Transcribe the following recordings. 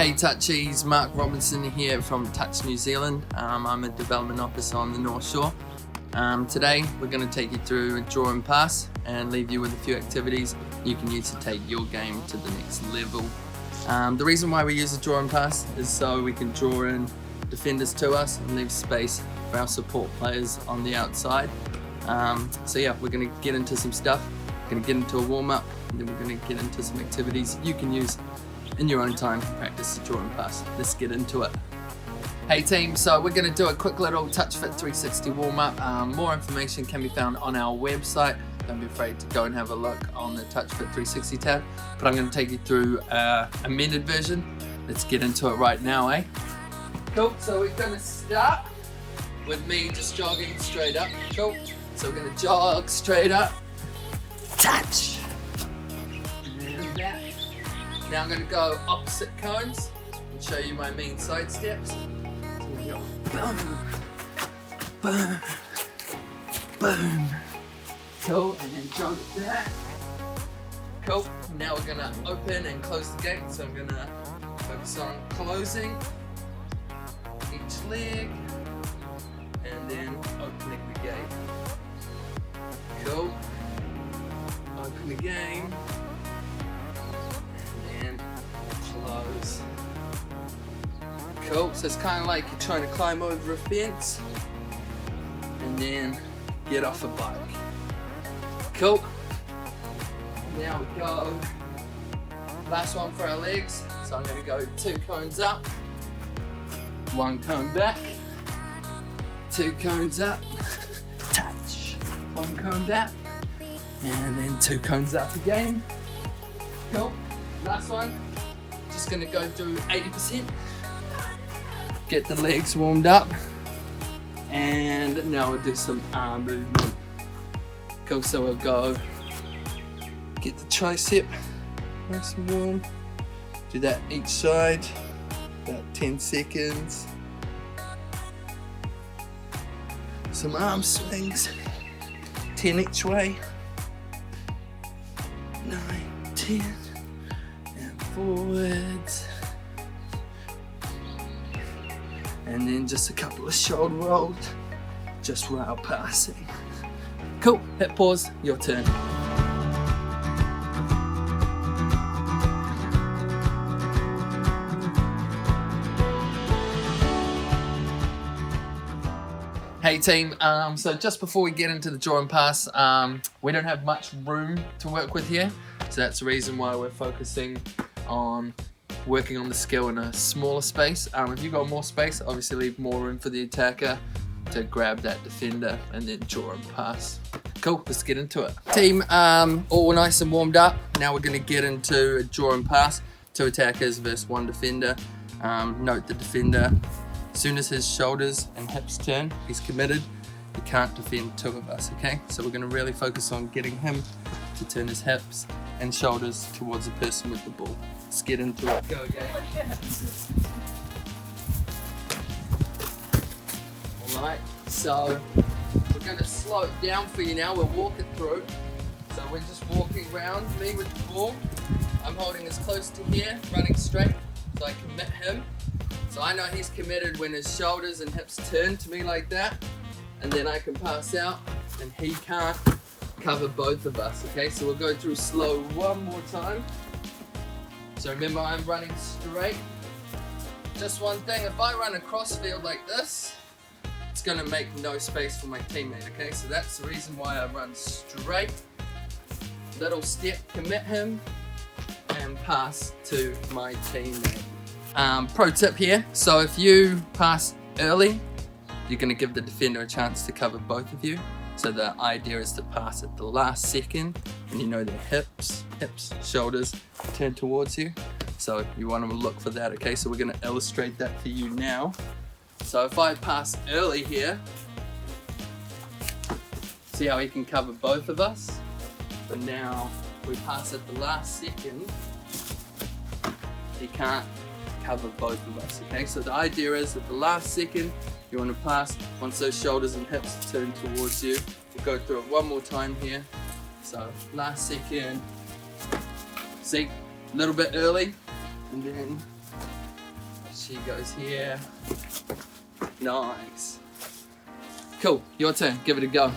Hey Touchies, Mark Robinson here from Touch New Zealand. I'm a development officer on the North Shore. Today we're going to take you through a draw and pass and leave you with a few activities you can use to take your game to the next level. The reason why we use a draw and pass is so we can draw in defenders to us and leave space for our support players on the outside. So yeah, we're going to get into some stuff. We're going to get into a warm-up, and then we're going to get into some activities you can use in your own time to practice the draw and pass. Let's get into it. Hey team, so we're going to do a quick little Touch Fit 360 warm-up. More information can be found on our website. Don't be afraid to go and have a look on the Touch Fit 360 tab. But I'm going to take you through a amended version. Let's get into it right now, eh? Cool, so we're going to start with me just jogging straight up. Cool, so we're going to jog straight up. Touch! And that. Now I'm going to go opposite cones and show you my main side steps. So we go boom, boom, boom. Cool, and then jog it back. Cool, now we're going to open and close the gate. So I'm going to focus on closing each leg and then opening the gate. Cool, open the game. Close. Cool, so it's kind of like you're trying to climb over a fence and then get off a bike. Cool. Now we go, last one for our legs. So I'm going to go 2 cones up, 1 cone back, 2 cones up, touch, 1 cone back, and then 2 cones up again. Cool, last one. Just gonna go through 80%, get the legs warmed up, and now we'll do some arm movement. Cool, so we'll go get the tricep nice and warm, do that each side, about 10 seconds. Some arm swings, 10 each way, 9, 10. Forwards, and then just a couple of shoulder rolls just while passing. Cool, hit pause, your turn. Hey team, so just before we get into the draw and pass, we don't have much room to work with here, so that's the reason why we're focusing on working on the skill in a smaller space. If you've got more space, obviously leave more room for the attacker to grab that defender and then draw and pass. Cool, let's get into it. Team, all nice and warmed up. Now we're going to get into a draw and pass. 2 attackers versus 1 defender. Note the defender, as soon as his shoulders and hips turn, he's committed. He can't defend 2 of us, okay? So we're going to really focus on getting him to turn his hips and shoulders towards the person with the ball. Let's get into it. Go again. Alright, so we're going to slow it down for you now. We'll walk it through. So we're just walking around, me with the ball. I'm holding as close to here, running straight, so I commit him. So I know he's committed when his shoulders and hips turn to me like that. And then I can pass out and he can't cover both of us, okay? So we'll go through slow one more time. So remember, I'm running straight. Just one thing, if I run across field like this, it's gonna make no space for my teammate, okay? So that's the reason why I run straight. Little step, commit him, and pass to my teammate. Pro tip here, so if you pass early, you're going to give the defender a chance to cover both of you. So the idea is to pass at the last second, and you know their hips, shoulders turn towards you. So you want to look for that, okay? So we're going to illustrate that for you now. So if I pass early here, see how he can cover both of us? But now we pass at the last second, he can't cover both of us, okay? So the idea is at the last second, you want to pass. Once those shoulders and hips turn towards you, we'll go through it one more time here. So last second, see, a little bit early, and then She goes here. Nice. Cool, your turn, give it a go.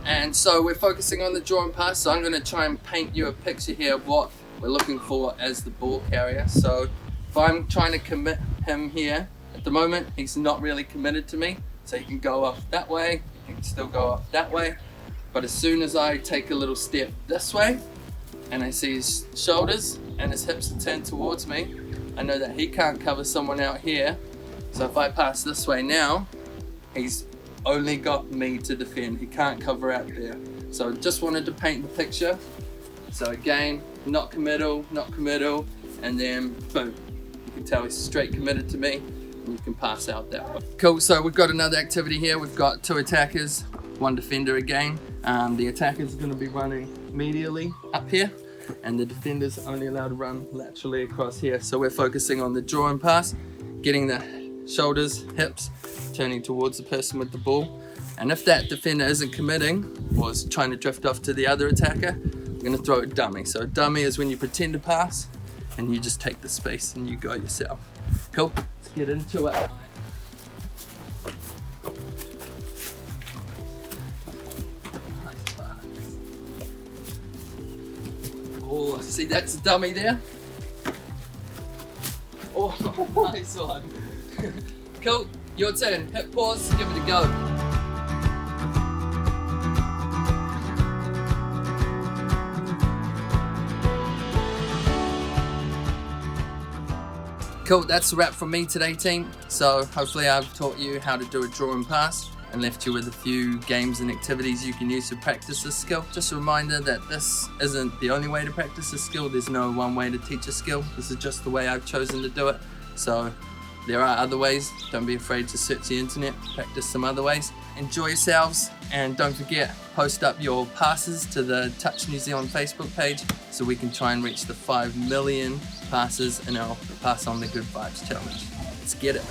And so we're focusing on the draw and pass, so I'm going to try and paint you a picture here of what we're looking for as the ball carrier. So if I'm trying to commit him here, at the moment he's not really committed to me, so he can go off that way, he can still go off that way, but as soon as I take a little step this way and I see his shoulders and his hips are turned towards me, I know that he can't cover someone out here. So if I pass this way now, he's only got me to defend, he can't cover out there. So just wanted to paint the picture. So again, not committal, and then boom, you can tell he's straight committed to me, and you can pass out that way. Cool, so we've got another activity here. We've got 2 attackers, 1 defender again. The attackers are going to be running medially up here, and the defender's only allowed to run laterally across here. So we're focusing on the draw and pass, getting the shoulders, hips, turning towards the person with the ball. And if that defender isn't committing, or is trying to drift off to the other attacker, I'm going to throw a dummy. So a dummy is when you pretend to pass and you just take the space and you go yourself. Cool, let's get into it. Oh, see, that's a dummy there. Oh, nice one. Cool, your turn. Hit pause, give it a go. Cool, that's a wrap from me today, team. So hopefully I've taught you how to do a draw and pass and left you with a few games and activities you can use to practice this skill. Just a reminder that this isn't the only way to practice this skill. There's no one way to teach a skill. This is just the way I've chosen to do it. So there are other ways. Don't be afraid to search the internet, practice some other ways. Enjoy yourselves, and don't forget, post up your passes to the Touch New Zealand Facebook page so we can try and reach the 5 million passes in our Pass on the Good Vibes challenge. Let's get it.